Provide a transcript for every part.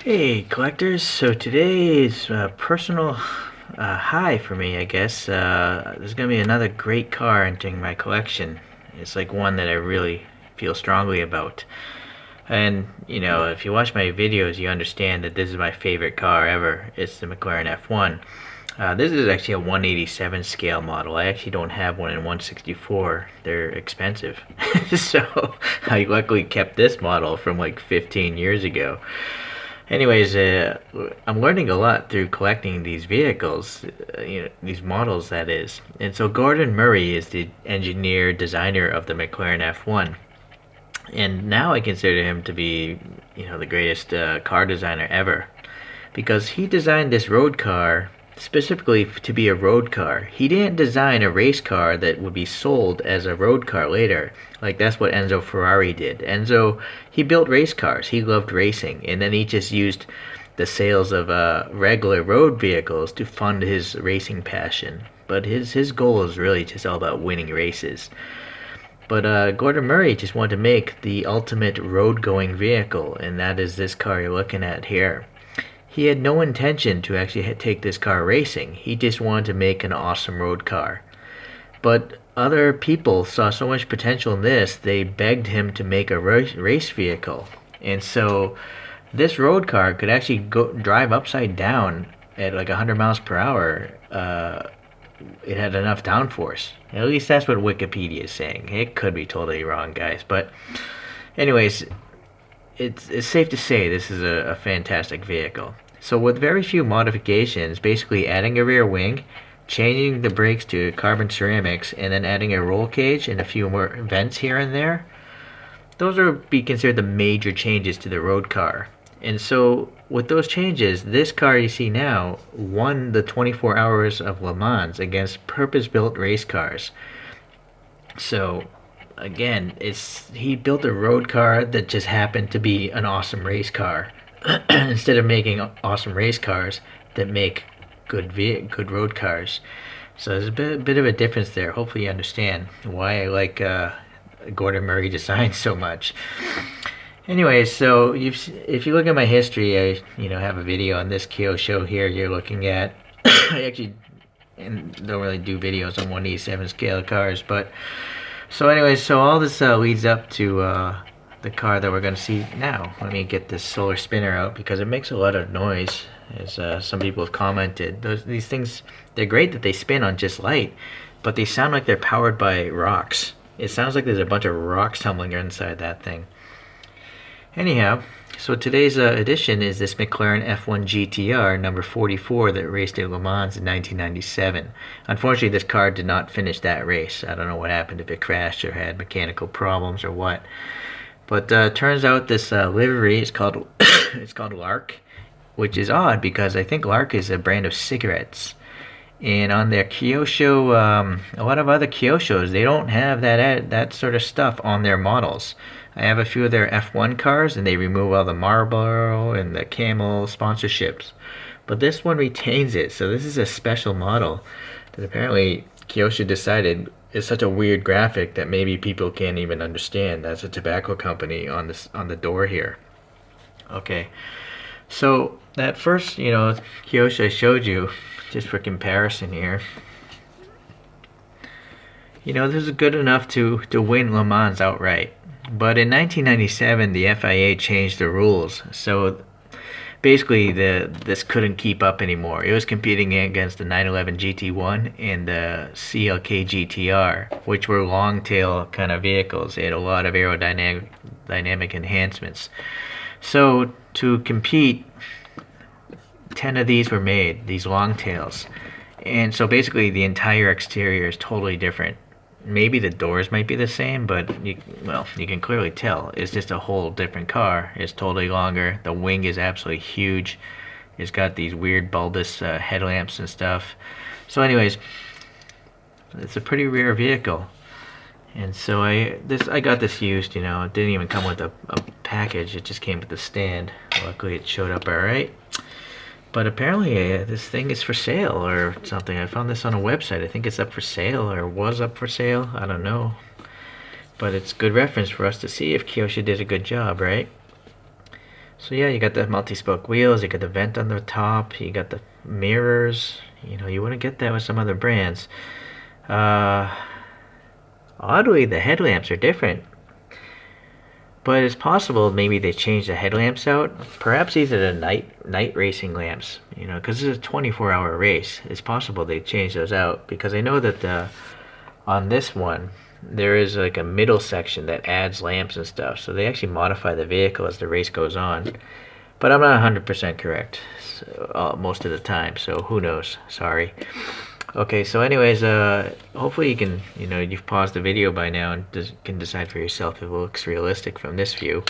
Hey collectors, so today is a personal high for me, I guess. There's gonna be another great car entering my collection. It's like one that I really feel strongly about. And, if you watch my videos, you understand that this is my favorite car ever. It's the McLaren F1. This is actually a 187 scale model. I actually don't have one in 164. They're expensive. So I luckily kept this model from like 15 years ago. Anyways, I'm learning a lot through collecting these vehicles, these models, that is. And so Gordon Murray is the engineer designer of the McLaren F1, and now I consider him to be, the greatest car designer ever, because he designed this road car specifically to be a road car. He didn't design a race car that would be sold as a road car later. Like that's what Enzo Ferrari did. Enzo, he built race cars. He loved racing, and then he just used the sales of regular road vehicles to fund his racing passion. But his goal is really just all about winning races. But Gordon Murray just wanted to make the ultimate road-going vehicle, and that is this car you're looking at here. He had no intention to actually take this car racing. He just wanted to make an awesome road car. But other people saw so much potential in this, they begged him to make a race vehicle. And so this road car could actually drive upside down at like 100 miles per hour. It had enough downforce. At least that's what Wikipedia is saying. It could be totally wrong, guys. But anyways, it's safe to say this is a fantastic vehicle. So with very few modifications, basically adding a rear wing, changing the brakes to carbon ceramics, and then adding a roll cage and a few more vents here and there, those would be considered the major changes to the road car. And so with those changes, this car you see now won the 24 Hours of Le Mans against purpose-built race cars. So again, he built a road car that just happened to be an awesome race car instead of making awesome race cars that make good road cars. So there's a bit of a difference there. Hopefully you understand why I like Gordon Murray design so much. Anyway, so if you look at my history, I have a video on this Kyosho here you're looking at. I actually don't really do videos on 187 scale cars, but so anyways, so all this leads up to the car that we're going to see now. Let me get this solar spinner out because it makes a lot of noise, as some people have commented. These things, they're great that they spin on just light, but they sound like they're powered by rocks. It sounds like there's a bunch of rocks tumbling inside that thing. Anyhow, so today's edition is this McLaren F1 GTR number 44 that raced at Le Mans in 1997. Unfortunately, this car did not finish that race. I don't know what happened, if it crashed or had mechanical problems or what. But turns out this livery is called it's called Lark, which is odd because I think Lark is a brand of cigarettes. And on their Kyosho, a lot of other Kyoshos, they don't have that sort of stuff on their models. I have a few of their F1 cars, and they remove all the Marlboro and the Camel sponsorships. But this one retains it, so this is a special model that apparently Kyosho decided is such a weird graphic that maybe people can't even understand. That's a tobacco company on the door here. Okay, so that first, Kyosho I showed you, just for comparison here, this is good enough to win Le Mans outright. But in 1997, the FIA changed the rules, so basically this couldn't keep up anymore. It was competing against the 911 GT1 and the CLK GTR, which were long-tail kind of vehicles. They had a lot of aerodynamic enhancements. So to compete, 10 of these were made, these long-tails. And so basically the entire exterior is totally different. Maybe the doors might be the same, but you can clearly tell it's just a whole different car. It's totally longer. The wing is absolutely huge. It's got these weird bulbous headlamps and stuff. So anyways, it's a pretty rare vehicle. And so I got this used, it didn't even come with a package. It just came with the stand. Luckily it showed up alright. But apparently this thing is for sale or something. I found this on a website. I think it's up for sale or was up for sale. I don't know. But it's good reference for us to see if Kyosho did a good job, right? So yeah, you got the multi-spoke wheels, you got the vent on the top, you got the mirrors. You know, you wouldn't get that with some other brands. Uh, Oddly, the headlamps are different. But it's possible maybe they changed the headlamps out. Perhaps these are the night racing lamps, you know, because it's a 24-hour race. It's possible they changed those out because I know that on this one there is like a middle section that adds lamps and stuff. So they actually modify the vehicle as the race goes on. But I'm not 100% correct most of the time, so who knows? Sorry. Okay, so anyways, hopefully you can, you know, you've paused the video by now and can decide for yourself if it looks realistic from this view.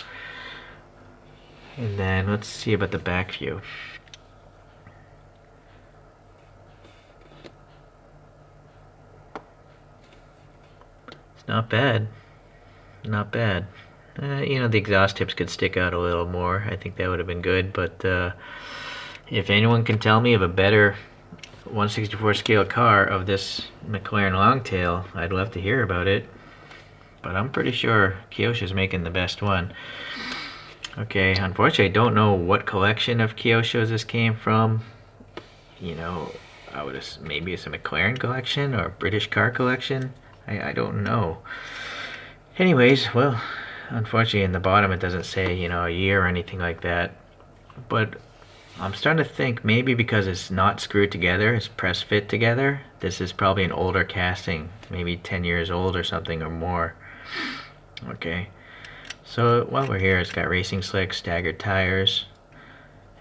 And then let's see about the back view. It's not bad. Not bad. You know, the exhaust tips could stick out a little more. I think that would have been good, but if anyone can tell me of a better 1/64 scale car of this McLaren Longtail, I'd love to hear about it. But I'm pretty sure Kyosho's making the best one. Okay, unfortunately, I don't know what collection of Kyoshos this came from. You know, maybe it's a McLaren collection or a British car collection. I don't know. Anyways, well, unfortunately, in the bottom it doesn't say, you know, a year or anything like that. But I'm starting to think maybe because it's not screwed together, it's press fit together, this is probably an older casting, maybe 10 years old or something or more. Okay, so while we're here, it's got racing slicks, staggered tires,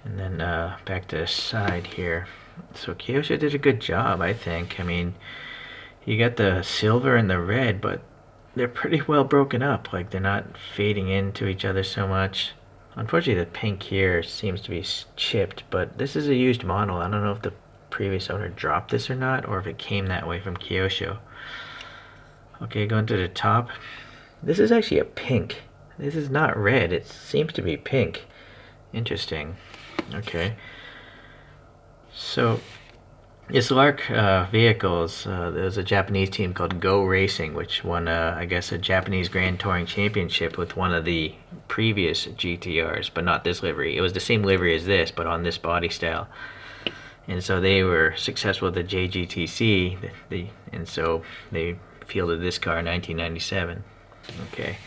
and then back to the side here. So Kyosho did a good job, I think. I mean, you got the silver and the red, but they're pretty well broken up. Like, they're not fading into each other so much. Unfortunately, the pink here seems to be chipped, but this is a used model. I don't know if the previous owner dropped this or not, or if it came that way from Kyosho. Okay, going to the top. This is actually a pink. This is not red. It seems to be pink. Interesting. Okay. So, Islark Vehicles, there's a Japanese team called Go Racing, which won, I guess, a Japanese Grand Touring Championship with one of the previous GTRs, but not this livery. It was the same livery as this, but on this body style. And so they were successful at the JGTC, and so they fielded this car in 1997. Okay.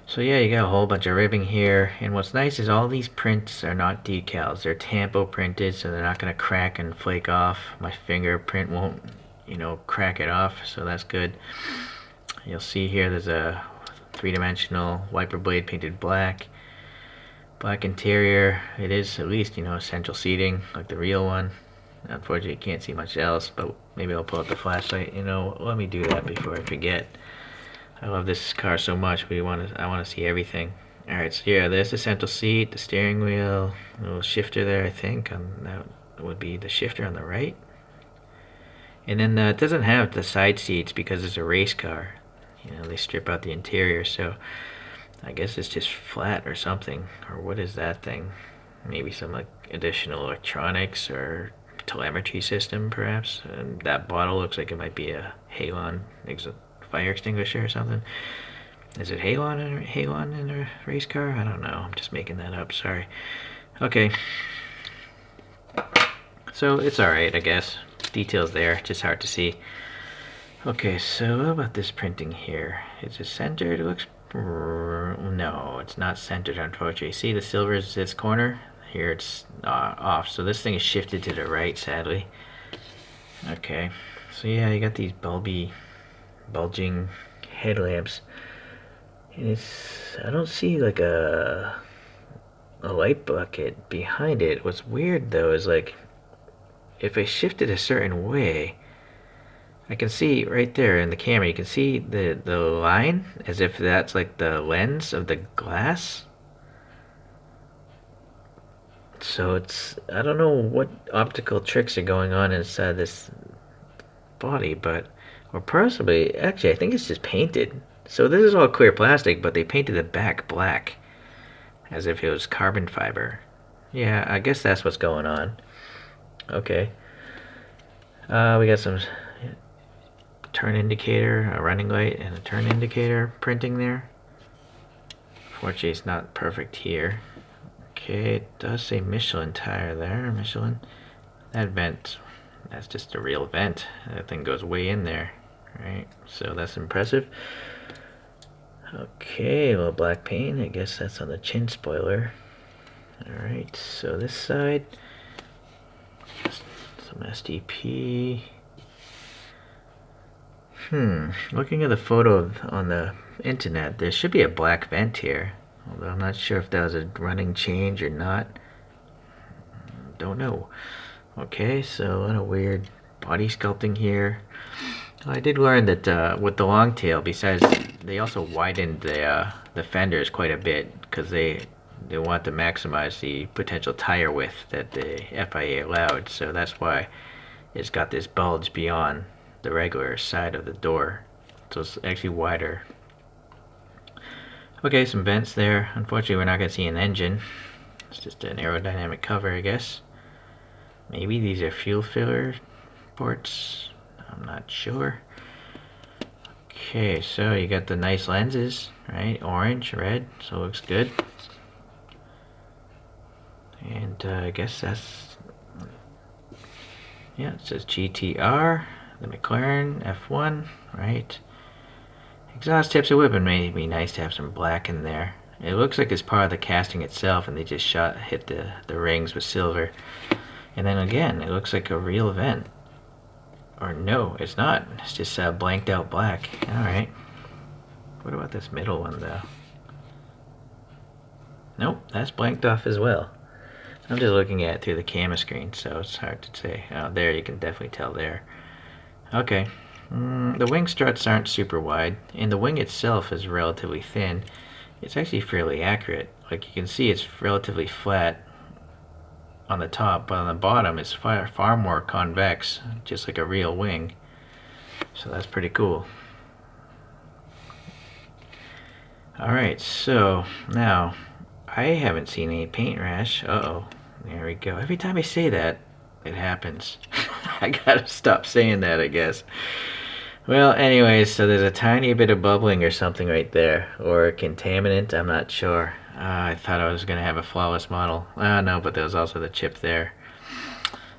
So yeah, you got a whole bunch of ribbing here, and what's nice is all these prints are not decals. They're tampo printed, so they're not going to crack and flake off. My fingerprint won't, you know, crack it off, so that's good. You'll see here there's a three-dimensional wiper blade painted black. Black interior. It is at least, you know, essential seating, like the real one. Unfortunately, you can't see much else, but maybe I'll pull out the flashlight. You know, let me do that before I forget. I love this car so much. I want to see everything. All right, so yeah, there's the central seat, the steering wheel, a little shifter there, I think. That would be the shifter on the right. And then it doesn't have the side seats because it's a race car. You know, they strip out the interior, so I guess it's just flat or something. Or what is that thing? Maybe some like additional electronics or telemetry system, perhaps. And that bottle looks like it might be a halon fire extinguisher or something. Is it halon in a race car? I don't know. I'm just making that up. Sorry. Okay. So it's alright, I guess. Details there, just hard to see. Okay, so what about this printing here? Is it centered? It looks... No, it's not centered, unfortunately. See, the silver is this corner? Here it's off. So this thing is shifted to the right, sadly. Okay. So yeah, you got these bulging headlamps. And I don't see like a light bucket behind it. What's weird though is like, if I shift it a certain way, I can see right there in the camera, you can see the line as if that's like the lens of the glass. So I don't know what optical tricks are going on inside this body, but, or possibly, actually I think it's just painted. So this is all clear plastic, but they painted the back black as if it was carbon fiber. Yeah, I guess that's what's going on. Okay. We got some turn indicator, a running light, and a turn indicator printing there. Fortunately, it's not perfect here. Okay, it does say Michelin tire there. Michelin. That vent, that's just a real vent. That thing goes way in there. Right, so that's impressive. Okay, a little black paint. I guess that's on the chin spoiler. Alright, so this side, some SDP. Looking at the photo on the internet, there should be a black vent here. Although I'm not sure if that was a running change or not. Don't know. Okay, so a lot of weird body sculpting here. I did learn that with the Longtail, besides, they also widened the fenders quite a bit because they want to maximize the potential tire width that the FIA allowed. So that's why it's got this bulge beyond the regular side of the door, so it's actually wider. Okay, some vents there. Unfortunately, we're not going to see an engine. It's just an aerodynamic cover, I guess. Maybe these are fuel filler ports. I'm not sure. Okay, so you got the nice lenses, right? Orange, red, so it looks good. And I guess that's, yeah, it says GTR, the McLaren F1, right? Exhaust tips are whipping. May be nice to have some black in there. It looks like it's part of the casting itself, and they just hit the rings with silver. And then again, it looks like a real vent. Or no, it's not. It's just blanked out black. Alright. What about this middle one, though? Nope, that's blanked off as well. I'm just looking at it through the camera screen, so it's hard to say. Oh, there, you can definitely tell there. Okay. The wing struts aren't super wide, and the wing itself is relatively thin. It's actually fairly accurate. Like you can see, it's relatively flat on the top, but on the bottom it's far more convex, just like a real wing. So that's pretty cool. Alright, so now I haven't seen any paint rash. Uh-oh. There we go. Every time I say that, it happens. I gotta stop saying that, I guess. Well, anyways, so there's a tiny bit of bubbling or something right there, or a contaminant, I'm not sure. I thought I was going to have a flawless model. No, but there was also the chip there.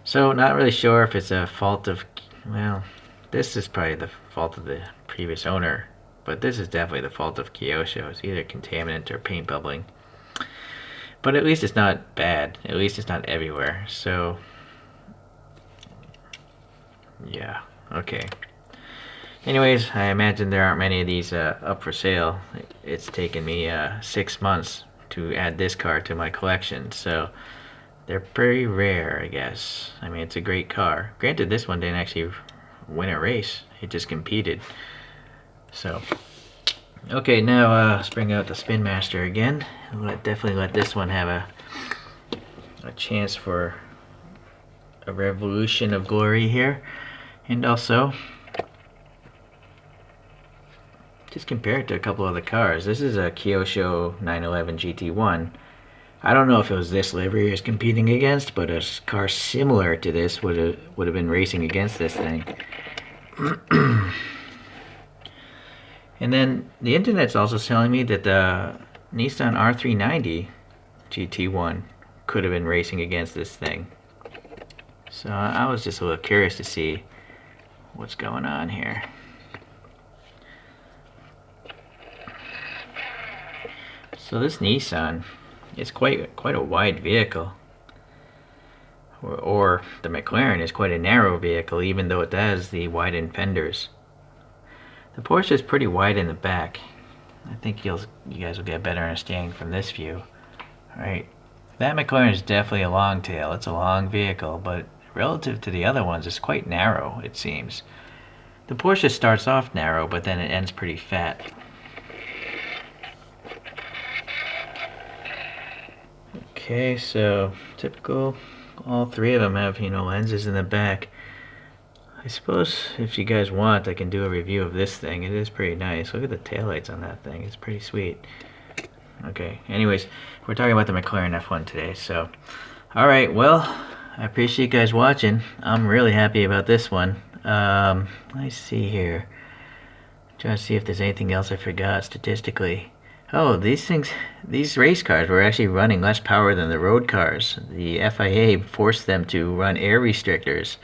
So, not really sure if it's a fault of, well, this is probably the fault of the previous owner, but this is definitely the fault of Kyosho. It's either contaminant or paint bubbling. But at least it's not bad. At least it's not everywhere. So, yeah, okay. Anyways, I imagine there aren't many of these up for sale. It's taken me 6 months to add this car to my collection, so they're pretty rare, I guess. I mean, it's a great car. Granted, this one didn't actually win a race. It just competed. So, okay, now let's bring out the Spin Master again. Definitely let this one have a chance for a revolution of glory here. And also, just compare it to a couple other cars. This is a Kyosho 911 GT1. I don't know if it was this livery he was competing against, but a car similar to this would have been racing against this thing. And then the internet's also telling me that the Nissan R390 GT1 could have been racing against this thing. So I was just a little curious to see what's going on here. So this Nissan is quite a wide vehicle, or the McLaren is quite a narrow vehicle, even though it has the widened fenders. The Porsche is pretty wide in the back. I think you guys will get a better understanding from this view. Alright, that McLaren is definitely a Longtail. It's a long vehicle, but relative to the other ones, it's quite narrow, it seems. The Porsche starts off narrow, but then it ends pretty fat. Okay, so typical. All three of them have, lenses in the back. I suppose if you guys want, I can do a review of this thing. It is pretty nice. Look at the taillights on that thing. It's pretty sweet. Okay, anyways, we're talking about the McLaren F1 today, so. Alright, well, I appreciate you guys watching. I'm really happy about this one. Let's see here. Trying to see if there's anything else I forgot statistically. Oh, these race cars were actually running less power than the road cars. The FIA forced them to run air restrictors.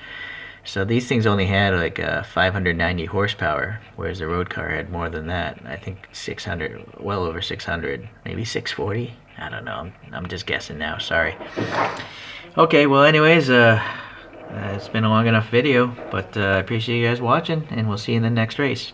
So these things only had like 590 horsepower, whereas the road car had more than that. I think 600, well over 600, maybe 640. I don't know. I'm just guessing now. Sorry. Okay, well, anyways, it's been a long enough video, but I appreciate you guys watching, and we'll see you in the next race.